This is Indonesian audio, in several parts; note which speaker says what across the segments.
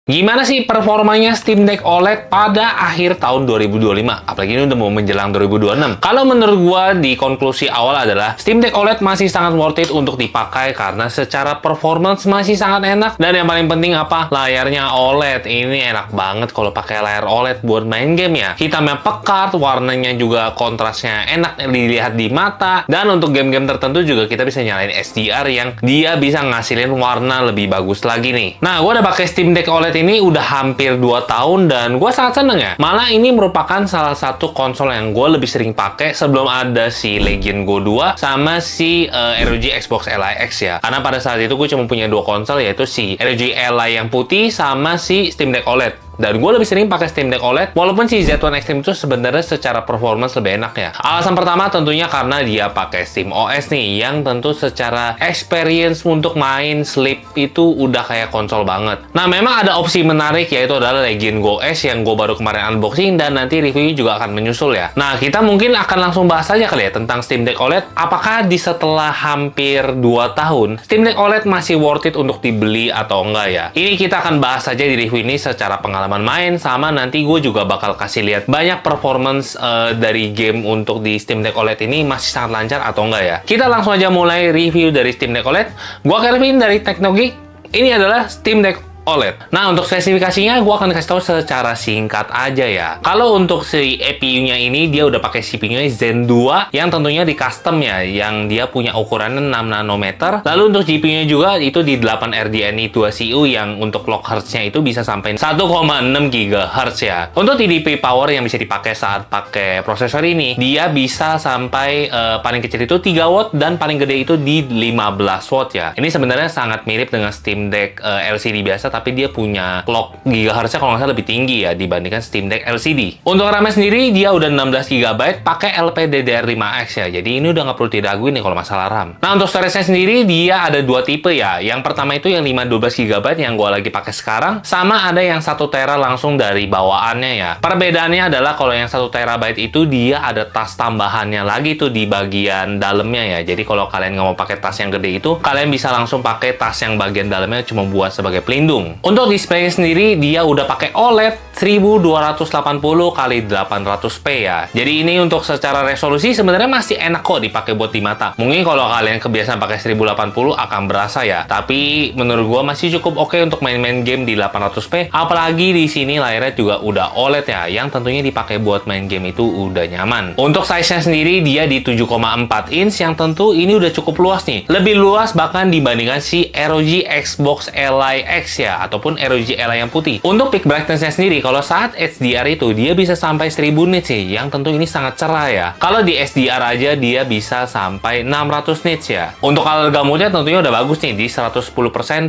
Speaker 1: Gimana sih performanya Steam Deck OLED pada akhir tahun 2025? Apalagi ini udah mau menjelang 2026. Kalau menurut gua di konklusi awal adalah Steam Deck OLED masih sangat worth it untuk dipakai karena secara performance masih sangat enak, dan yang paling penting apa? Layarnya OLED. Ini enak banget kalau pakai layar OLED buat main game ya. Hitamnya pekat, warnanya juga kontrasnya enak dilihat di mata, dan untuk game-game tertentu juga kita bisa nyalain SDR yang dia bisa ngasilin warna lebih bagus lagi nih. Nah, gua udah pakai Steam Deck OLED ini udah hampir 2 tahun dan gue sangat seneng ya. Malah ini merupakan salah satu konsol yang gue lebih sering pakai sebelum ada si Legion Go 2 sama si ROG Xbox Li X ya. Karena pada saat itu gue cuma punya 2 konsol, yaitu si ROG Li yang putih sama si Steam Deck OLED. Dan gue lebih sering pakai Steam Deck OLED, walaupun si Z1 Extreme itu sebenarnya secara performance lebih enak ya. Alasan pertama tentunya karena dia pakai SteamOS nih, yang tentu secara experience untuk main sleep itu udah kayak konsol banget. Nah, memang ada opsi menarik, yaitu adalah Legion Go S yang gue baru kemarin unboxing, dan nanti reviewnya juga akan menyusul ya. Nah, kita mungkin akan langsung bahas aja kali ya tentang Steam Deck OLED. Apakah di setelah hampir 2 tahun, Steam Deck OLED masih worth it untuk dibeli atau enggak ya? Ini kita akan bahas aja di review ini secara pengalaman main, sama nanti gue juga bakal kasih lihat banyak performance dari game untuk di Steam Deck OLED ini masih sangat lancar atau enggak ya. Kita langsung aja mulai review dari Steam Deck OLED. Gue Kelvin dari Teknogeek. Ini adalah Steam Deck OLED. Nah, untuk spesifikasinya gue akan kasih tahu secara singkat aja ya. Kalau untuk si EPU-nya ini, dia udah pakai CPU-nya Zen 2 yang tentunya di custom ya, yang dia punya ukuran 6 nanometer. Lalu untuk GPU-nya juga itu di 8 RDNA 2 CU yang untuk clock hertz-nya itu bisa sampai 1,6 GHz ya. Untuk TDP power yang bisa dipakai saat pakai prosesor ini, dia bisa sampai paling kecil itu 3 watt dan paling gede itu di 15 watt ya. Ini sebenarnya sangat mirip dengan Steam Deck LCD biasa, tapi dia punya clock gigahertz-nya kalau nggak salah lebih tinggi ya dibandingkan Steam Deck LCD. Untuk RAM-nya sendiri dia udah 16 GB pakai LPDDR5X ya. Jadi ini udah nggak perlu diraguin nih kalau masalah RAM. Nah, untuk storage-nya sendiri dia ada 2 tipe ya. Yang pertama itu yang 512 GB yang gue lagi pakai sekarang, sama ada yang 1 TB langsung dari bawaannya ya. Perbedaannya adalah kalau yang 1 TB itu dia ada tas tambahannya lagi tuh di bagian dalamnya ya. Jadi kalau kalian nggak mau pakai tas yang gede itu, kalian bisa langsung pakai tas yang bagian dalamnya cuma buat sebagai pelindung. Untuk display sendiri dia udah pakai OLED 1280x800p ya. Jadi ini untuk secara resolusi sebenarnya masih enak kok dipakai buat di mata. Mungkin kalau kalian kebiasaan pakai 1080 akan berasa ya. Tapi menurut gua masih cukup oke untuk main-main game di 800p. Apalagi di sini layarnya juga udah OLED ya, yang tentunya dipakai buat main game itu udah nyaman. Untuk size-nya sendiri dia di 7,4 inch yang tentu ini udah cukup luas nih. Lebih luas bahkan dibandingkan si ROG Xbox Li X ya, ataupun ROG Li yang putih. Untuk peak brightness-nya sendiri, kalau saat HDR itu dia bisa sampai 1000 nits sih, yang tentu ini sangat cerah ya. Kalau di SDR aja dia bisa sampai 600 nits ya. Untuk color gamutnya tentunya udah bagus nih di 110%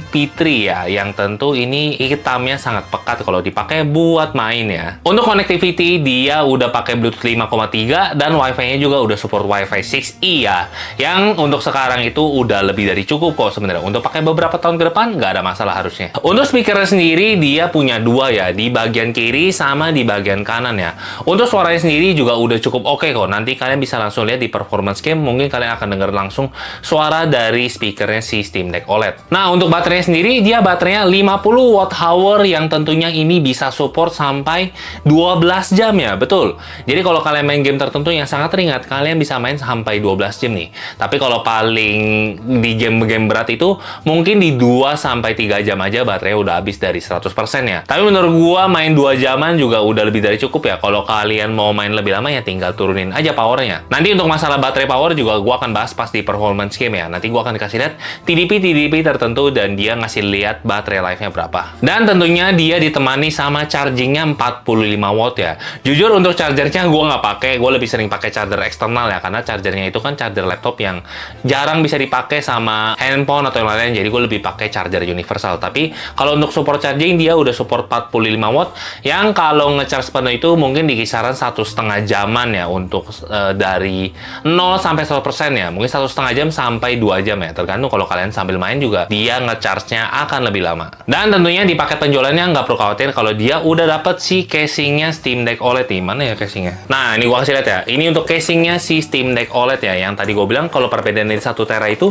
Speaker 1: P3 ya, yang tentu ini hitamnya sangat pekat kalau dipakai buat main ya. Untuk connectivity dia udah pakai Bluetooth 5,3 dan Wi-Fi-nya juga udah support Wi-Fi 6E ya, yang untuk sekarang itu udah lebih dari cukup kok sebenarnya. Untuk pakai beberapa tahun ke depan nggak ada masalah harusnya. Untuk speakernya sendiri dia punya 2 ya, di bagian kiri sama di bagian kanan ya. Untuk suaranya sendiri juga udah cukup oke kok. Nanti kalian bisa langsung lihat di performance game, mungkin kalian akan dengar langsung suara dari speakernya si Steam Deck OLED. Nah, untuk baterainya sendiri dia baterainya 50 Wh yang tentunya ini bisa support sampai 12 jam ya, betul. Jadi kalau kalian main game tertentu yang sangat ringan, kalian bisa main sampai 12 jam nih. Tapi kalau paling di game-game berat itu mungkin di 2 sampai 3 jam aja baterai udah habis dari 100% ya. Tapi menurut gua main 2 jaman juga udah lebih dari cukup ya. Kalau kalian mau main lebih lama ya tinggal turunin aja powernya. Nanti untuk masalah baterai power juga gua akan bahas pas di performance game ya. Nanti gua akan kasih lihat TDP tertentu dan dia ngasih lihat baterai life-nya berapa. Dan tentunya dia ditemani sama chargingnya 45 watt ya. Jujur untuk chargernya gua nggak pakai, gua lebih sering pakai charger eksternal ya, karena chargernya itu kan charger laptop yang jarang bisa dipakai sama handphone atau yang lain. Jadi gue lebih pakai charger universal. Tapi kalau untuk support charging dia udah support 45 watt Yang kalau ngecharge penuh itu mungkin di kisaran 1,5 jaman ya untuk dari 0 sampai 100% ya. Mungkin 1,5 jam sampai 2 jam ya. Tergantung kalau kalian sambil main juga dia ngecharge-nya akan lebih lama. Dan tentunya di paket penjualannya nggak perlu khawatir kalau dia udah dapet si casingnya Steam Deck OLED nih. Mana ya casingnya? Nah, ini gua kasih lihat ya. Ini untuk casingnya si Steam Deck OLED ya. Yang tadi gue bilang kalau perbedaan dari 1 tera itu,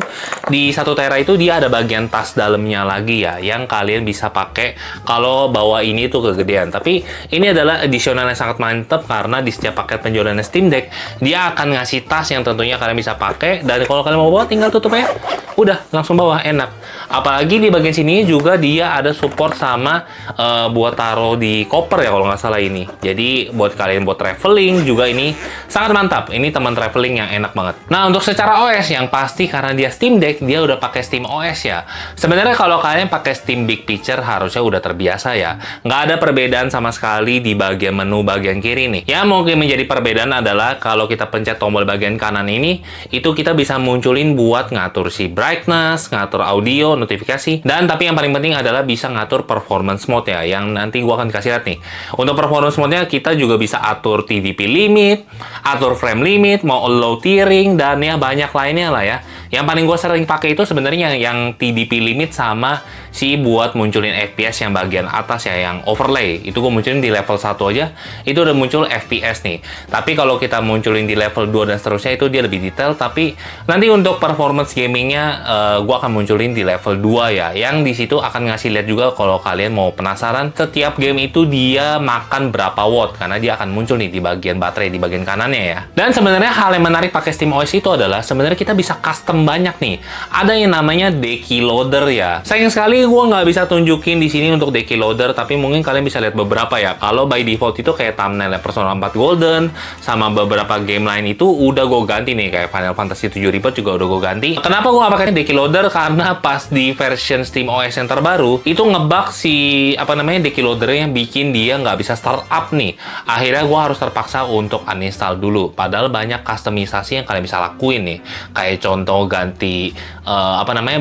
Speaker 1: di 1 tera itu dia ada bagian tas dalamnya lagi ya, yang kalian bisa pakai kalau bawa ini tuh kegedean. Tapi ini adalah additional yang sangat mantap karena di setiap paket penjualannya Steam Deck, dia akan ngasih tas yang tentunya kalian bisa pakai. Dan kalau kalian mau bawa, tinggal tutup ya. Udah, langsung bawa, enak. Apalagi di bagian sini juga dia ada support sama buat taruh di koper ya kalau nggak salah ini. Jadi buat kalian buat traveling juga ini sangat mantap. Ini teman traveling yang enak banget. Nah, untuk secara OS yang pasti karena dia Steam Deck, dia udah pakai Steam OS ya. Sebenarnya kalau kalian pakai Steam Big Picture harusnya udah terbiasa ya. Nggak ada perbedaan sama sekali di bagian menu bagian kiri nih. Yang mungkin menjadi perbedaan adalah kalau kita pencet tombol bagian kanan ini, itu kita bisa munculin buat ngatur si brightness, ngatur audio, notifikasi, dan tapi yang paling penting adalah bisa ngatur performance mode ya, yang nanti gua akan kasih lihat nih. Untuk performance mode-nya kita juga bisa atur TDP limit, atur frame limit, mau low tiering, dan ya banyak lainnya lah ya. Yang paling gue sering pakai itu sebenarnya yang TDP limit sama si buat munculin FPS yang bagian atas ya, yang overlay. Itu gue munculin di level 1 aja, itu udah muncul FPS nih. Tapi kalau kita munculin di level 2 dan seterusnya itu dia lebih detail, tapi nanti untuk performance gamingnya gue akan munculin di level 2 ya. Yang di situ akan ngasih lihat juga kalau kalian mau penasaran setiap game itu dia makan berapa watt, karena dia akan muncul nih di bagian baterai di bagian kanannya ya. Dan sebenarnya hal yang menarik pakai SteamOS itu adalah sebenarnya kita bisa custom banyak nih. Ada yang namanya Decky Loader ya. Sayang sekali gue nggak bisa tunjukin di sini untuk Decky Loader, tapi mungkin kalian bisa lihat beberapa ya. Kalau by default itu kayak thumbnail Persona 4 Golden sama beberapa game lain itu udah gue ganti nih, kayak Final Fantasy 7 Rebirth juga udah gue ganti. Kenapa gue nggak pakai Decky Loader? Karena pas di version SteamOS yang terbaru itu ngebug si Decky Loader yang bikin dia nggak bisa start up nih. Akhirnya gue harus terpaksa untuk uninstall dulu. Padahal banyak customisasi yang kalian bisa lakuin nih. Kayak contoh ganti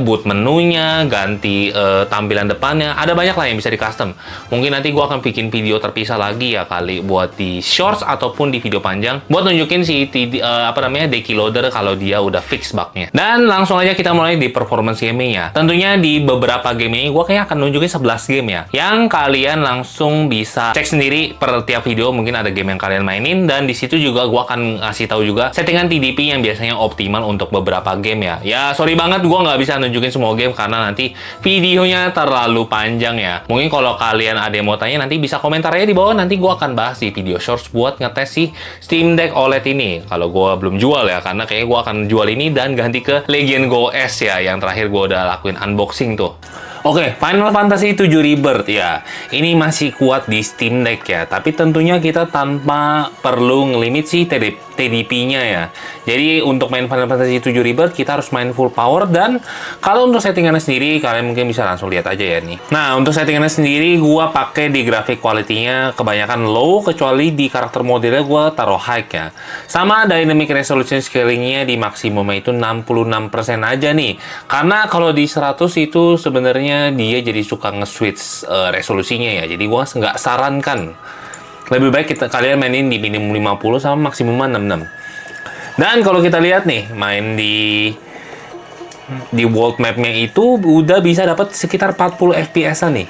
Speaker 1: boot menunya, ganti tampilan depannya, ada banyak lah yang bisa di custom. Mungkin nanti gue akan bikin video terpisah lagi ya kali buat di shorts ataupun di video panjang buat nunjukin si Decky Loader kalau dia udah fix bugnya. Dan langsung aja kita mulai di performance gamingnya. Tentunya di beberapa game ini gue kayak akan nunjukin 11 game ya, yang kalian langsung bisa cek sendiri per tiap video. Mungkin ada game yang kalian mainin, dan di situ juga gue akan ngasih tahu juga settingan TDP yang biasanya optimal untuk beberapa game ya. Ya sorry banget gue nggak bisa nunjukin semua game karena nanti videonya terlalu panjang ya. Mungkin kalau kalian ada yang mau tanya nanti bisa komentar aja di bawah, nanti gue akan bahas di video shorts buat ngetes si Steam Deck OLED ini. Kalau gue belum jual ya, karena kayaknya gue akan jual ini dan ganti ke Legion Go S ya, yang terakhir gue udah lakuin unboxing tuh. Oke, Final Fantasy 7 Rebirth ya. Ini masih kuat di Steam Deck ya, tapi tentunya kita tanpa perlu ngelimit si TDP-nya ya. Jadi untuk main Final Fantasy 7 Rebirth kita harus main full power, dan kalau untuk settingannya sendiri kalian mungkin bisa langsung lihat aja ya nih. Nah, untuk settingannya sendiri gua pakai di grafik quality-nya kebanyakan low, kecuali di karakter modelnya gua taruh high ya. Sama dynamic resolution scaling-nya di maksimum itu 66% aja nih. Karena kalau di 100 itu sebenarnya dia jadi suka nge-switch resolusinya ya. Jadi gua nggak sarankan. Lebih baik kalian mainin di minimum 50 sama maksimum 66. Dan kalau kita lihat nih, main di world map-nya itu udah bisa dapat sekitar 40 FPS-an nih.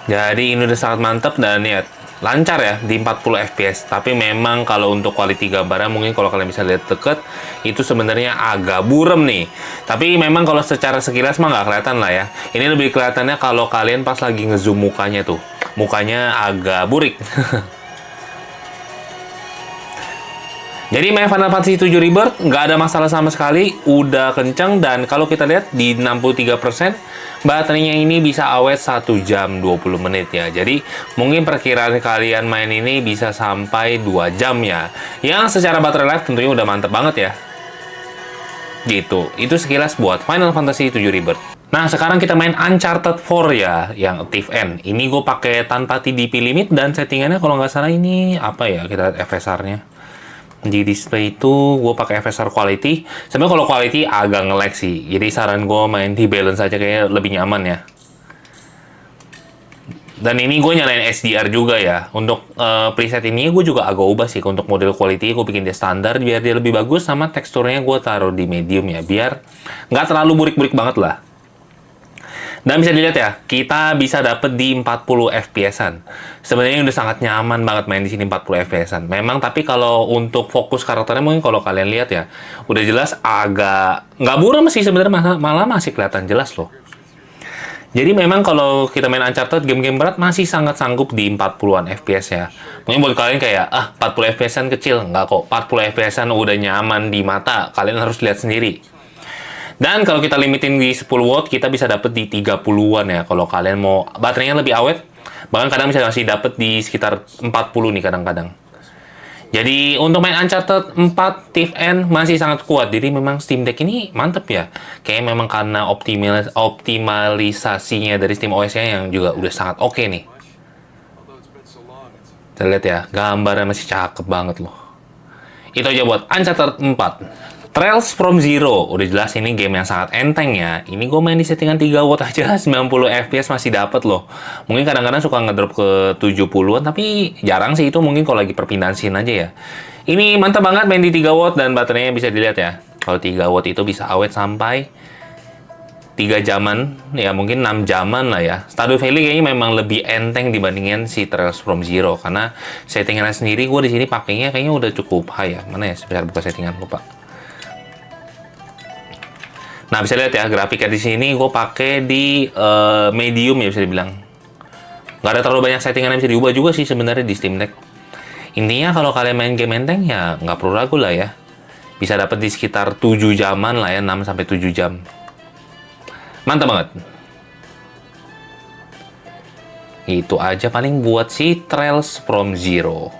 Speaker 1: Jadi ini udah sangat mantap dan ya lancar ya di 40 fps. Tapi memang kalau untuk quality gambarnya mungkin kalau kalian bisa lihat deket itu sebenarnya agak burem nih. Tapi memang kalau secara sekilas mah nggak kelihatan lah ya. Ini lebih kelihatannya kalau kalian pas lagi ngezoom mukanya tuh, mukanya agak burik. Jadi main Final Fantasy 7 Rebirth nggak ada masalah sama sekali, udah kenceng. Dan kalau kita lihat di 63%, baterainya ini bisa awet 1 jam 20 menit ya. Jadi mungkin perkiraan kalian main ini bisa sampai 2 jam ya. Yang secara baterai life tentunya udah mantep banget ya. Gitu, itu sekilas buat Final Fantasy 7 Rebirth. Nah, sekarang kita main Uncharted 4 ya, yang Active End. Ini gue pakai tanpa TDP limit dan settingannya kalau nggak salah ini apa ya, kita lihat FSR-nya. Di display itu gue pakai FSR quality. Sebenarnya kalau quality agak nge-lag sih. Jadi saran gue main di balance aja kayaknya lebih nyaman ya. Dan ini gue nyalain SDR juga ya. Untuk preset ini gue juga agak ubah sih. Untuk model quality gue bikin dia standar biar dia lebih bagus. Sama teksturnya gue taruh di medium ya. Biar nggak terlalu burik-burik banget lah. Dan bisa dilihat ya, kita bisa dapet di 40 FPS-an. Sebenarnya udah sangat nyaman banget main di sini 40 FPS-an. Memang tapi kalau untuk fokus karakternya mungkin kalau kalian lihat ya, udah jelas agak nggak buram sih sebenarnya, malah masih kelihatan jelas loh. Jadi memang kalau kita main Uncharted, game-game berat masih sangat sanggup di 40-an FPS ya. Mungkin buat kalian kayak, 40 FPS-an kecil. Nggak kok, 40 FPS-an udah nyaman di mata. Kalian harus lihat sendiri. Dan kalau kita limitin di 10 watt, kita bisa dapet di 30-an ya. Kalau kalian mau baterainya lebih awet, bahkan kadang bisa masih dapet di sekitar 40 nih kadang-kadang. Jadi untuk main Uncharted 4 Thief End masih sangat kuat. Jadi memang Steam Deck ini mantep ya. Kayaknya memang karena optimalisasinya dari Steam OS-nya yang juga udah sangat oke nih. Kita lihat ya, gambarnya masih cakep banget loh. Itu aja buat Uncharted 4. Trails from Zero, udah jelas ini game yang sangat enteng ya. Ini gue main di settingan 3 watt aja, 90 FPS masih dapet loh. Mungkin kadang-kadang suka ngedrop ke 70-an, tapi jarang sih itu mungkin kalau lagi perpindahan scene aja ya. Ini mantap banget main di 3 watt dan baterainya bisa dilihat ya. Kalau 3 watt itu bisa awet sampai 3 jaman, ya mungkin 6 jaman lah ya. Stardew Valley kayaknya memang lebih enteng dibandingin si Trails from Zero. Karena settingannya sendiri gue di sini pakainya kayaknya udah cukup high ya. Mana ya, sebentar buka settingan lupa. Nah, bisa lihat ya, grafiknya di sini gue pakai di medium ya bisa dibilang. Nggak ada terlalu banyak settingan yang bisa diubah juga sih sebenarnya di Steam Deck. Intinya kalau kalian main game enteng ya nggak perlu ragu lah ya. Bisa dapat di sekitar 7 jaman lah ya, 6-7 jam. Mantap banget. Itu aja paling buat si Trails from Zero.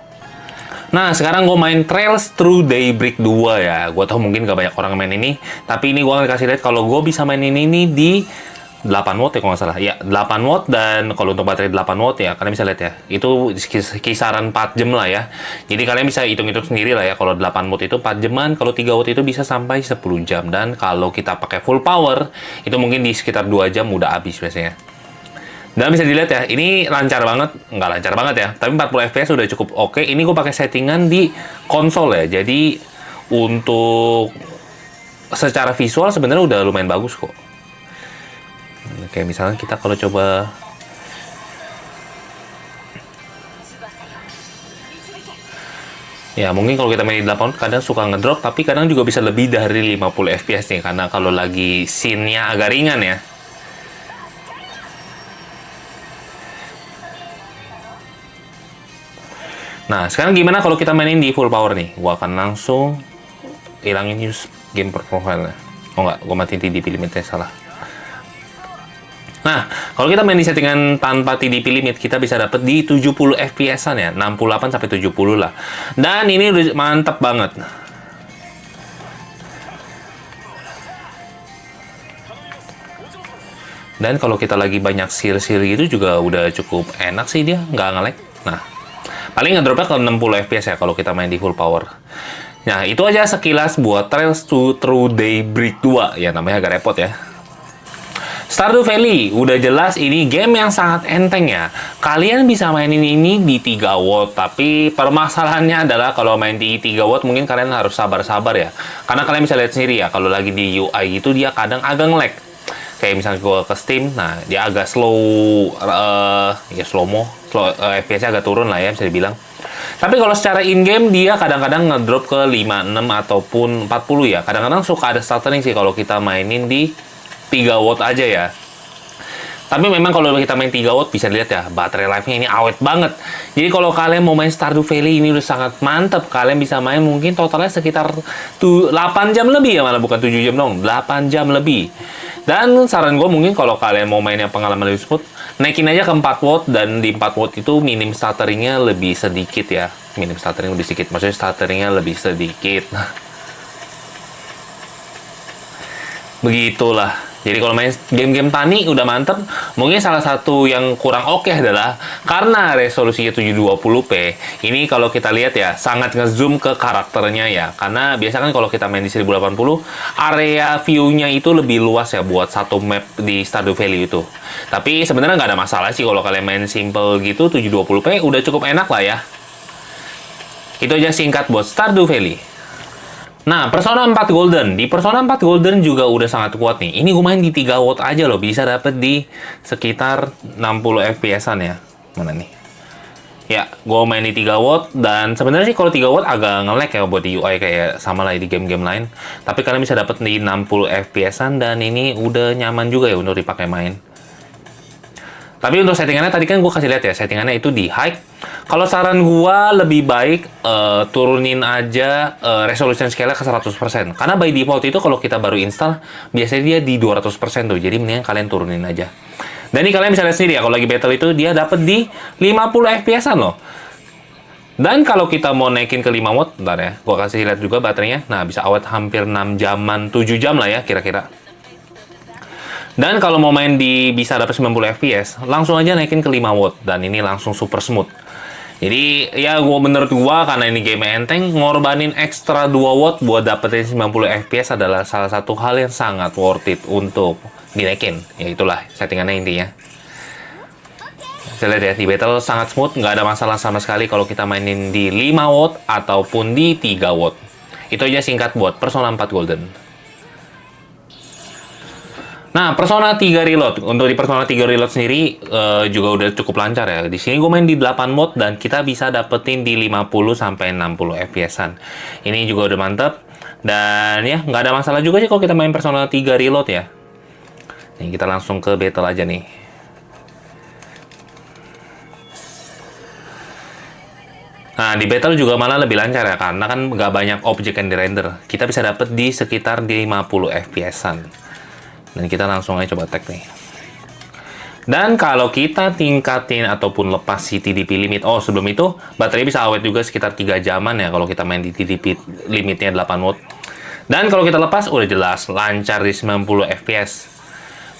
Speaker 1: Nah, sekarang gue main Trails Through Daybreak 2 ya. Gue tau mungkin gak banyak orang main ini, tapi ini gue akan kasih lihat kalau gue bisa main ini di 8 watt ya kalau nggak salah. Ya, 8 watt dan kalau untuk baterai 8 watt ya, kalian bisa lihat ya. Itu kisaran 4 jam lah ya. Jadi kalian bisa hitung-hitung sendiri lah ya. Kalau 8 watt itu 4 jaman, kalau 3 watt itu bisa sampai 10 jam. Dan kalau kita pakai full power, itu mungkin di sekitar 2 jam udah habis biasanya. Dan bisa dilihat ya, ini lancar banget, nggak lancar banget ya, tapi 40 fps sudah cukup oke. Ini gue pakai settingan di konsol ya, jadi untuk secara visual sebenarnya udah lumayan bagus kok. Kayak misalnya kita kalau coba ya mungkin kalau kita main di 8 kadang suka ngedrop, tapi kadang juga bisa lebih dari 50 fps nih, karena kalau lagi scene-nya agak ringan ya. Nah, sekarang gimana kalau kita mainin di full power nih? Gua akan langsung hilangin use game profile-nya. Oh nggak, gua matiin TDP limitnya, salah. Nah, kalau kita main di settingan tanpa TDP limit, kita bisa dapet di 70 fps-an ya, 68-70 lah. Dan ini udah mantep banget. Dan kalau kita lagi banyak seal-seal gitu juga udah cukup enak sih dia, nggak nge-lag. Nah, paling ngedropnya ke 60 fps ya kalau kita main di full power. Nah, itu aja sekilas buat Trails Through Daybreak 2. Ya, namanya agak repot ya. Stardew Valley, udah jelas ini game yang sangat enteng ya. Kalian bisa mainin ini di 3 watt, tapi permasalahannya adalah kalau main di 3 watt mungkin kalian harus sabar-sabar ya. Karena kalian bisa lihat sendiri ya, kalau lagi di UI itu dia kadang agak nge-lag. Kayak misalnya gue ke Steam, nah dia agak slow, FPS-nya agak turun lah ya bisa dibilang. Tapi kalau secara in-game dia kadang-kadang ngedrop ke 56 ataupun 40 ya. Kadang-kadang suka ada stuttering sih kalau kita mainin di 3 watt aja ya. Tapi memang kalau kita main 3 watt bisa dilihat ya, baterai life-nya ini awet banget. Jadi kalau kalian mau main Stardew Valley ini udah sangat mantep. Kalian bisa main mungkin totalnya sekitar 8 jam lebih ya, malah bukan 7 jam dong, 8 jam lebih. Dan saran gue mungkin kalau kalian mau main yang pengalaman lebih smooth, naikin aja ke 4 watt, dan di 4 watt itu minim stutteringnya lebih sedikit ya. Minim stuttering lebih sedikit, maksudnya stutteringnya lebih sedikit. Begitulah. Jadi kalau main game-game tani udah mantep. Mungkin salah satu yang kurang oke adalah karena resolusinya 720p. Ini kalau kita lihat ya, sangat ngezoom ke karakternya ya. Karena biasa kan kalau kita main di 1080, area view-nya itu lebih luas ya buat satu map di Stardew Valley itu. Tapi sebenarnya nggak ada masalah sih kalau kalian main simple gitu, 720p udah cukup enak lah ya. Itu aja singkat buat Stardew Valley. Nah, Persona 4 Golden. Di Persona 4 Golden juga udah sangat kuat nih. Ini gue main di 3 watt aja loh. Bisa dapet di sekitar 60 FPS-an ya. Mana nih? Ya, gue main di 3 watt. Dan sebenarnya sih kalau 3 watt agak nge-lag ya buat di UI kayak sama lah di game-game lain. Tapi kalian bisa dapet di 60 FPS-an. Dan ini udah nyaman juga ya untuk dipakai main. Tapi untuk settingannya tadi kan gue kasih lihat ya, settingannya itu di high. Kalau saran gue lebih baik turunin aja resolution scale-nya ke 100%. Karena by default itu kalau kita baru install, biasanya dia di 200% tuh. Jadi mendingan kalian turunin aja. Dan ini kalian bisa lihat sendiri ya, kalau lagi battle itu dia dapat di 50 FPS-an loh. Dan kalau kita mau naikin ke 5 watt, bentar ya, gue kasih lihat juga baterainya. Nah, bisa awet hampir 6 jaman, 7 jam lah ya kira-kira. Dan kalau mau main di bisa dapat 90 fps, langsung aja naikin ke 5 watt dan ini langsung super smooth. Jadi ya menurut gua karena ini game enteng, ngorbanin ekstra 2 watt buat dapetin 90 fps adalah salah satu hal yang sangat worth it untuk dinaikin. Ya itulah settingannya intinya. Saya lihat ya, di battle sangat smooth, nggak ada masalah sama sekali kalau kita mainin di 5 watt ataupun di 3 watt. Itu aja singkat buat Persona 4 Golden. Nah, Persona 3 Reload. Untuk di Persona 3 Reload sendiri juga udah cukup lancar ya. Di sini gue main di 8 mod dan kita bisa dapetin di 50 sampai 60 FPS-an. Ini juga udah mantep. Dan ya, nggak ada masalah juga sih kalau kita main Persona 3 Reload ya. Nih, kita langsung ke battle aja nih. Nah, di battle juga malah lebih lancar ya, karena kan nggak banyak objek yang di-render. Kita bisa dapet di sekitar 50 FPS-an. Dan kita langsung aja coba tag nih. Dan kalau kita tingkatin ataupun lepas si TDP limit, oh sebelum itu baterai bisa awet juga sekitar 3 jaman ya kalau kita main di TDP limitnya 8 watt. Dan kalau kita lepas udah jelas lancar di 90 fps.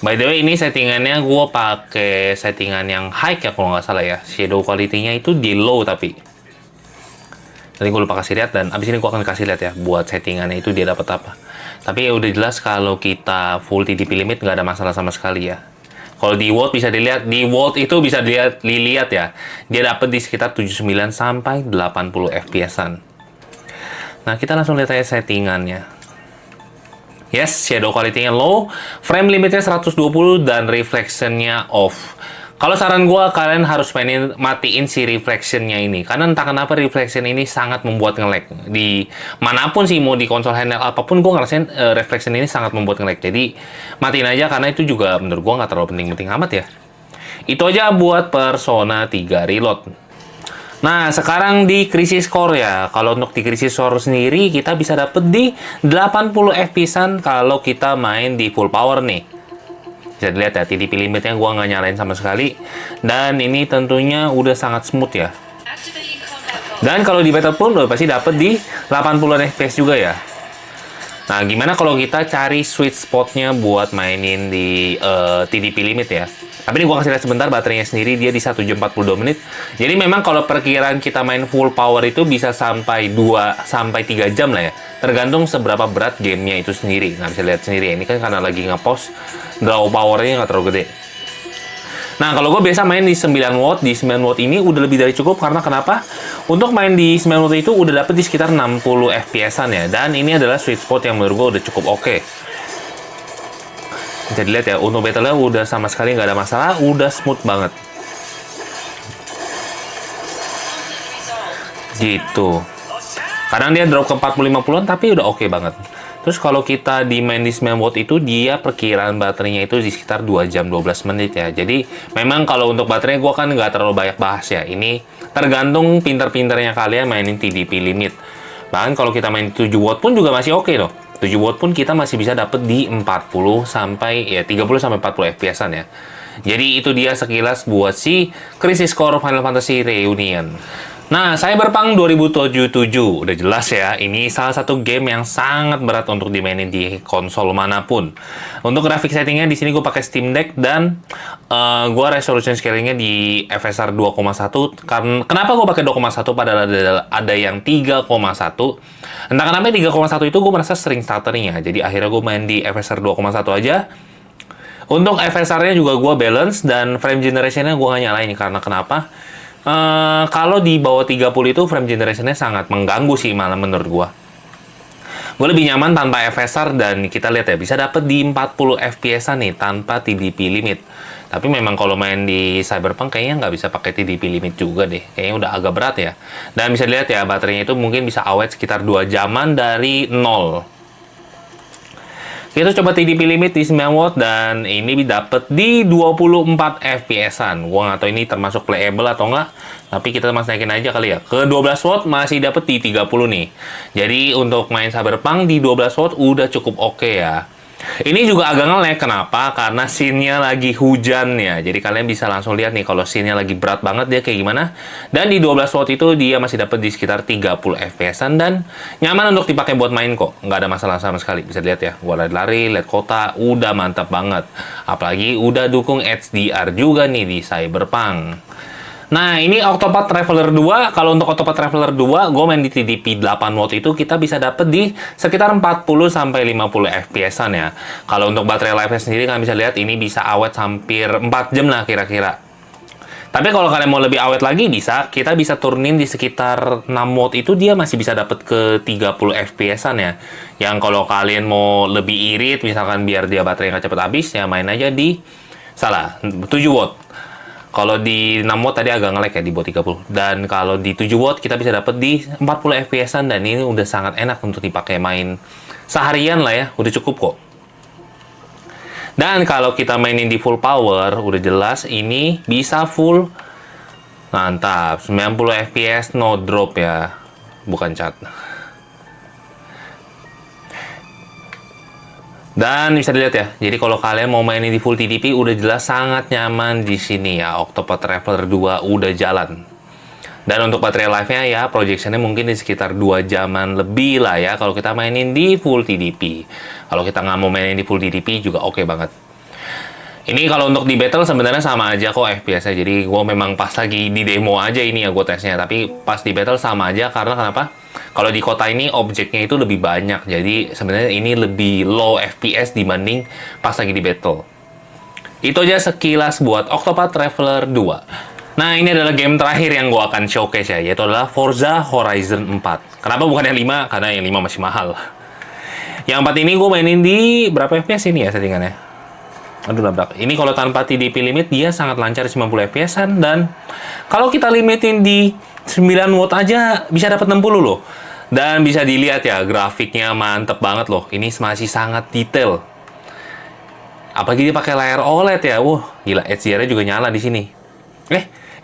Speaker 1: By the way ini settingannya gue pakai settingan yang high ya kalau nggak salah ya. Shadow quality-nya itu di low tapi. Tadi gue lupa kasih lihat dan abis ini gue akan kasih lihat ya buat settingannya itu dia dapat apa. Tapi ya udah jelas kalau kita full TDP limit nggak ada masalah sama sekali ya. Kalau di watt bisa dilihat, di watt itu bisa dilihat ya. Dia dapat di sekitar 79 sampai 80 fps-an. Nah, kita langsung lihat aja settingannya. Yes, shadow quality-nya low, frame limitnya 120 dan reflection-nya off. Kalau saran gue, kalian harus matiin si reflection-nya ini. Karena entah kenapa reflection ini sangat membuat nge-lag. Di manapun sih, mau di konsol handheld apapun, gue ngerasain reflection ini sangat membuat nge-lag. Jadi, matiin aja karena itu juga menurut gue nggak terlalu penting-penting amat ya. Itu aja buat Persona 3 Reload. Nah, sekarang di Crisis Core ya. Kalau untuk di Crisis Core sendiri, kita bisa dapet di 80 FPS-an kalau kita main di full power nih. Bisa dilihat ya, TDP limitnya gue nggak nyalain sama sekali. Dan ini tentunya udah sangat smooth ya. Dan kalau di battle pun udah pasti dapet di 80 FPS juga ya. Nah, gimana kalau kita cari sweet spotnya buat mainin di TDP limit ya. Tapi ini gue kasih lihat sebentar, baterainya sendiri dia di 1 jam 42 menit. Jadi memang kalau perkiraan kita main full power itu bisa sampai 2 sampai 3 jam lah ya. Tergantung seberapa berat gamenya itu sendiri. Nah, bisa lihat sendiri ya. Ini kan karena lagi nge-post, draw powernya nggak terlalu gede. Nah, kalau gue biasa main di 9 watt, di 9 watt ini udah lebih dari cukup. Karena kenapa? Untuk main di 9 watt itu udah dapet di sekitar 60 fps-an ya. Dan ini adalah sweet spot yang menurut gue udah cukup oke. Bisa dilihat ya, untuk battle-nya udah sama sekali nggak ada masalah, udah smooth banget. Gitu. Kadang dia drop ke 40-50an, tapi udah oke banget. Terus kalau kita di main di 9 watt itu, dia perkiraan baterainya itu di sekitar 2 jam 12 menit ya. Jadi, memang kalau untuk baterainya gue kan nggak terlalu banyak bahas ya. Ini tergantung pinter-pinternya kalian mainin TDP limit. Bahkan kalau kita main 7 watt pun juga masih oke loh. 7 watt pun kita masih bisa dapet di 40 sampai ya 30 sampai 40 fps-an ya. Jadi itu dia sekilas buat si Crisis Core Final Fantasy Reunion. Nah, Cyberpunk 2077 udah jelas ya, ini salah satu game yang sangat berat untuk dimainin di konsol manapun. Untuk grafik settingnya di sini gue pakai Steam Deck dan gue resolution scalingnya di FSR 2,1. Karena kenapa gue pakai 2,1 padahal ada yang 3,1? Entah kenapa 3,1 itu gue merasa sering stuttering ya. Jadi akhirnya gue main di FSR 2,1 aja. Untuk FSR-nya juga gue balance dan frame generation-nya gue nggak nyalain karena kenapa? Kalau di bawah 30 itu frame generation-nya sangat mengganggu sih malah menurut gua. Gue lebih nyaman tanpa FSR dan kita lihat ya bisa dapet di 40 FPS-an nih tanpa TDP limit. Tapi memang kalau main di Cyberpunk kayaknya nggak bisa pakai TDP limit juga deh. Kayaknya udah agak berat ya. Dan bisa dilihat ya baterainya itu mungkin bisa awet sekitar 2 jaman dari 0. Kita coba TDP limit di 9 watt dan ini dapet di 24 FPS-an. Gua nggak tahu ini termasuk playable atau nggak, tapi kita masih naikin aja kali ya. Ke 12 watt masih dapet di 30 nih. Jadi untuk main Cyberpunk di 12 watt udah cukup oke ya. Ini juga agak nge-lag, kenapa? Karena scene-nya lagi hujan ya. Jadi kalian bisa langsung lihat nih kalau scene-nya lagi berat banget dia kayak gimana. Dan di 12 watt itu dia masih dapat di sekitar 30 FPS-an dan nyaman untuk dipakai buat main kok. Nggak ada masalah sama sekali. Bisa lihat ya, gua lari-lari, lihat kota, udah mantap banget. Apalagi udah dukung HDR juga nih di Cyberpunk. Nah, ini Octopath Traveler 2. Kalau untuk Octopath Traveler 2, gue main di TDP 8 watt itu kita bisa dapet di sekitar 40 sampai 50 FPS-an ya. Kalau untuk baterai life sendiri kalian bisa lihat ini bisa awet hampir 4 jam lah kira-kira. Tapi kalau kalian mau lebih awet lagi kita bisa turunin di sekitar 6 watt itu dia masih bisa dapet ke 30 FPS-an ya. Yang kalau kalian mau lebih irit misalkan biar dia baterai nggak cepet habis ya main aja di 7 watt. Kalau di 6 watt tadi agak nge-lag ya di bawah 30. Dan kalau di 7 watt kita bisa dapat di 40 FPS-an dan ini udah sangat enak untuk dipakai main seharian lah ya, udah cukup kok. Dan kalau kita mainin di full power, udah jelas ini bisa full. Mantap, 90 FPS no drop ya, bukan cat. Dan bisa dilihat ya, jadi kalau kalian mau mainin di full TDP udah jelas sangat nyaman di sini ya. Octopath Traveler 2 udah jalan. Dan untuk baterai life-nya ya, projectionnya mungkin di sekitar 2 jaman lebih lah ya kalau kita mainin di full TDP. Kalau kita nggak mau mainin di full TDP juga oke banget. Ini kalau untuk di battle sebenarnya sama aja kok FPS-nya. Jadi gue memang pas lagi di demo aja ini ya gue tesnya. Tapi pas di battle sama aja karena kenapa? Kalau di kota ini objeknya itu lebih banyak, jadi sebenarnya ini lebih low FPS dibanding pas lagi di battle. Itu aja sekilas buat Octopath Traveler 2. Nah, ini adalah game terakhir yang gue akan showcase ya, yaitu adalah Forza Horizon 4. Kenapa bukan yang 5? Karena yang 5 masih mahal. Yang 4 ini gue mainin di berapa FPS ini ya settingannya? Aduh labrak. Ini kalau tanpa TDP limit dia sangat lancar 90 FPS-an dan kalau kita limitin di 9 watt aja bisa dapat 60 loh. Dan bisa dilihat ya grafiknya mantep banget loh. Ini masih sangat detail. Apalagi dia pakai layar OLED ya. Wah, gila HDR-nya juga nyala di sini.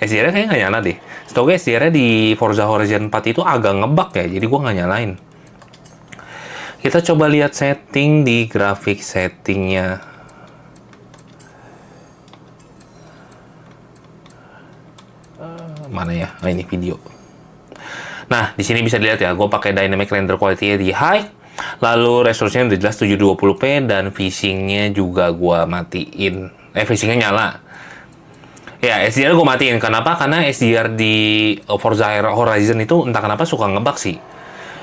Speaker 1: HDR-nya kayaknya nggak nyala deh. Setahu gue HDR-nya di Forza Horizon 4 itu agak ngebug ya. Jadi gua nggak nyalain. Kita coba lihat setting di grafik settingnya. Mana ya? Nah, ini video. Nah, di sini bisa dilihat ya, gue pakai dynamic render quality-nya di high, lalu resolusinya udah jelas 720p dan VSync-nya juga gue matiin. VSync-nya nyala. Ya, SDR gue matiin. Kenapa? Karena SDR di Forza Horizon itu entah kenapa suka ngebug sih.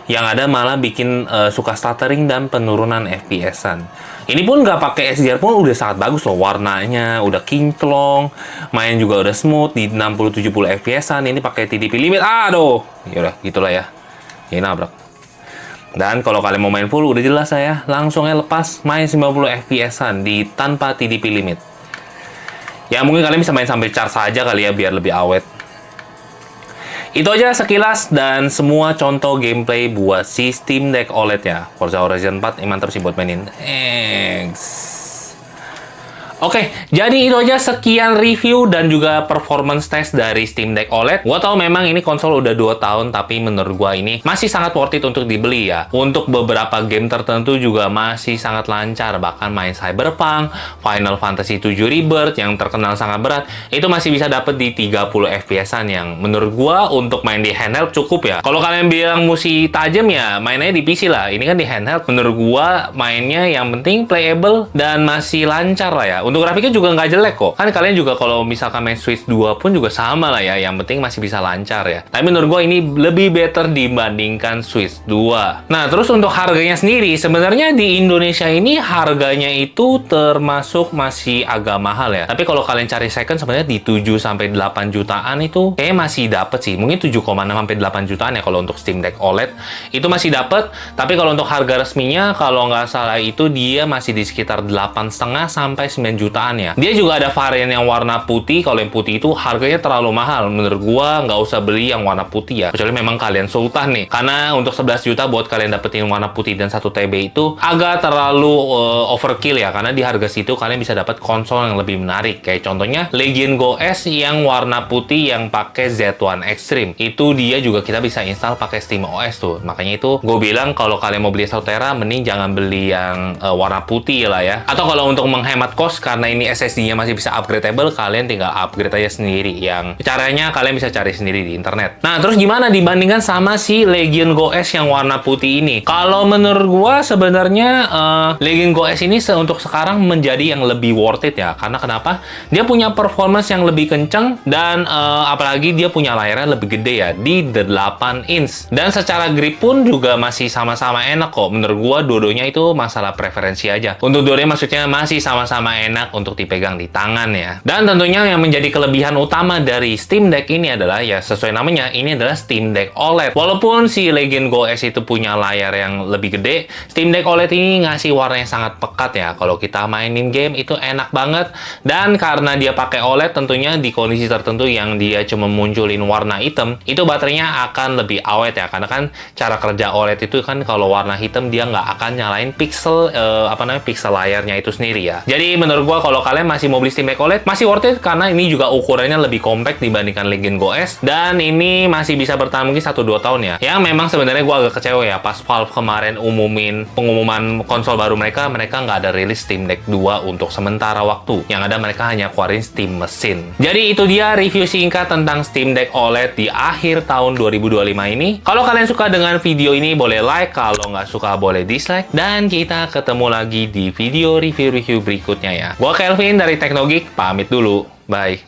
Speaker 1: Yang ada malah bikin suka stuttering dan penurunan FPS-an. Ini pun nggak pakai SDR pun udah sangat bagus loh. Warnanya udah kinclong, main juga udah smooth di 60-70 FPS-an. Ini pakai TDP limit. Aduh, yaudah gitulah ya. Ini nabrak. Dan kalau kalian mau main full udah jelas saya langsung lepas main 90 FPS-an di tanpa TDP limit. Ya mungkin kalian bisa main sampai charge saja kali ya biar lebih awet. Itu aja sekilas dan semua contoh gameplay buat si Steam Deck OLED ya. Forza Horizon 4 mantap sih buat mainin. Oke, jadi itu aja sekian review dan juga performance test dari Steam Deck OLED. Gua tahu memang ini konsol udah 2 tahun, tapi menurut gua ini masih sangat worth it untuk dibeli ya. Untuk beberapa game tertentu juga masih sangat lancar, bahkan main Cyberpunk, Final Fantasy 7 Rebirth yang terkenal sangat berat, itu masih bisa dapet di 30 FPS-an yang menurut gua untuk main di handheld cukup ya. Kalau kalian bilang mesti tajam ya, mainnya di PC lah. Ini kan di handheld, menurut gua mainnya yang penting playable dan masih lancar lah ya. Untuk grafiknya juga nggak jelek kok. Kan kalian juga kalau misalkan main Switch 2 pun juga sama lah ya. Yang penting masih bisa lancar ya. Tapi menurut gue ini lebih better dibandingkan Switch 2. Nah, terus untuk harganya sendiri, sebenarnya di Indonesia ini harganya itu termasuk masih agak mahal ya. Tapi kalau kalian cari second sebenarnya di 7-8 jutaan itu kayaknya masih dapet sih. Mungkin 7,6-8 jutaan ya kalau untuk Steam Deck OLED. Itu masih dapet. Tapi kalau untuk harga resminya, kalau nggak salah itu dia masih di sekitar 8,5-9 jutaan ya. Dia juga ada varian yang warna putih. Kalau yang putih itu harganya terlalu mahal. Menurut gua nggak usah beli yang warna putih ya. Kecuali memang kalian sultan nih. Karena untuk 11 juta buat kalian dapetin warna putih dan 1 TB itu agak terlalu overkill ya. Karena di harga situ kalian bisa dapat konsol yang lebih menarik. Kayak contohnya Legion Go S yang warna putih yang pakai Z1 Extreme. Itu dia juga kita bisa install pakai SteamOS tuh. Makanya itu gue bilang kalau kalian mau beli 1 Tera mending jangan beli yang warna putih lah ya. Atau kalau untuk menghemat cost karena ini SSD-nya masih bisa upgradable, kalian tinggal upgrade aja sendiri. Yang caranya kalian bisa cari sendiri di internet. Nah, terus gimana dibandingkan sama si Legion Go S yang warna putih ini? Kalau menurut gua sebenarnya Legion Go S ini untuk sekarang menjadi yang lebih worth it ya. Karena kenapa? Dia punya performance yang lebih kenceng dan apalagi dia punya layarnya lebih gede ya di 8 inch. Dan secara grip pun juga masih sama-sama enak kok. Menurut gua dua-duanya itu masalah preferensi aja. Untuk dua-duanya maksudnya masih sama-sama enak untuk dipegang di tangan ya. Dan tentunya yang menjadi kelebihan utama dari Steam Deck ini adalah ya sesuai namanya, ini adalah Steam Deck OLED. Walaupun si Legion Go S itu punya layar yang lebih gede, Steam Deck OLED ini ngasih warna yang sangat pekat ya. Kalau kita mainin game itu enak banget. Dan karena dia pakai OLED tentunya di kondisi tertentu yang dia cuma munculin warna hitam, itu baterainya akan lebih awet ya. Karena kan cara kerja OLED itu kan kalau warna hitam dia nggak akan nyalain pixel pixel layarnya itu sendiri ya. Jadi menurut gua kalau kalian masih mau beli Steam Deck OLED masih worth it karena ini juga ukurannya lebih compact dibandingkan Legion Go S dan ini masih bisa bertahan mungkin 1-2 tahun ya. Yang memang sebenarnya gua agak kecewa ya pas Valve kemarin pengumuman konsol baru mereka nggak ada rilis Steam Deck 2 untuk sementara waktu. Yang ada mereka hanya keluarin Steam Machine. Jadi itu dia review singkat tentang Steam Deck OLED di akhir tahun 2025 ini. Kalau kalian suka dengan video ini boleh like, kalau nggak suka boleh dislike dan kita ketemu lagi di video review-review berikutnya ya. Gua Kelvin dari Teknogeek, pamit dulu. Bye.